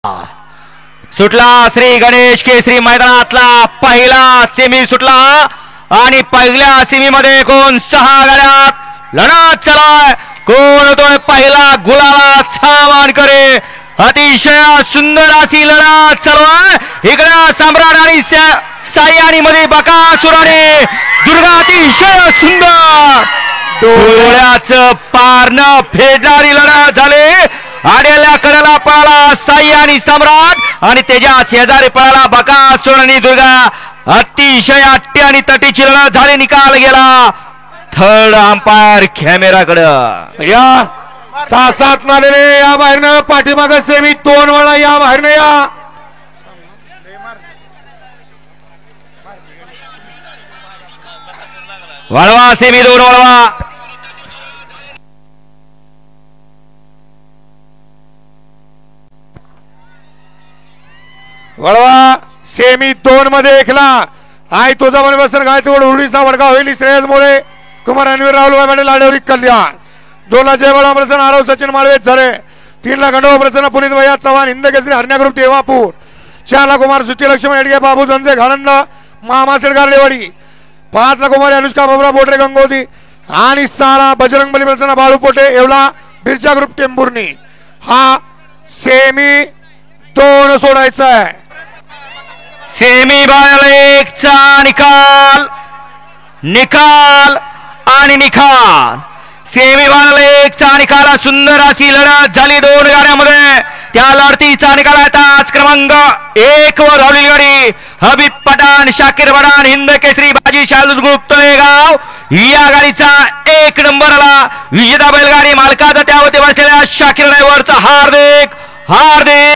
सुटला श्री गणेश केसरी मैदानातला पहिला सेमी सुटला आणि पहिल्या सेमी मध्ये एकूण 6 गाड्यात लढत चालू कोण होतोय पहिला गुलालाचा मानकरी अतिशय सुंदर अशी लढत चालू आहे इकडे सम्राट आणि साई आणि मध्ये बकासूर आणि दुर्गा अतिशय सुंदर डोळ्याचं पार न फेडणारी लढत झाली आडेल्या कडेला पळाला साई आणि सम्राट आणि त्याच्या शेजारी पळाला बकासूर आणि दुर्गा अतिशय अट्टी आणि तटीची लढत झाली निकाल गेला थर्ड अंपायर कॅमेराकडे या तासात नालेले या बाहेरनं पाठीमागे सेमी 2 वेळा या बाहेरनं या वळवा सेमी 2 वळवा सेमी 2 मध्ये एकला आई तुझा मन बसन गाय तोड उडीचा वडका होईल श्रेयस मोरे कुमार अनवीर राहुल वाडे लाडवरी कल्याण 2 ला जयवडा प्रसन्न आरव सचिन माळवे झरे 3 ला गंडो प्रसन्न पुनीत भैया चव्हाण हिंद केसरी हरण्या ग्रुप तेवापूर 4 ला कुमार सुची लक्ष्मण एडगे बाबू धनजे घाणंद मामा सिरगार लेवाडी 5 ला कुमार अनुष्का बाबरा बोटरे गंगोती आणि 6 ला बजरंग बली प्रसन्न बाळू पोटे एवला बिरजा ग्रुप टेंभुर्णी हा सेमी 2 सोडायचा आहे सेमी बाळाला 1 चा निकाल निकाल आणि निकाल सेमी बाळाला 1 चा निकाल सुंदर अशी लढत झाली 2 गाड्यांमध्ये त्या लढतीचा निकाल आता आज क्रमांक 1 वर धावलेली गाडी हबीब पठाण शाकीर पठाण हिंद केसरी बाजी शालू ग्रुप तळेगाव या गाडीचा 1 नंबरला विजेता बैलगाडी मालकाचा त्यावरती बसलेल्या शाकीर ड्रायव्हरचा हार्दिक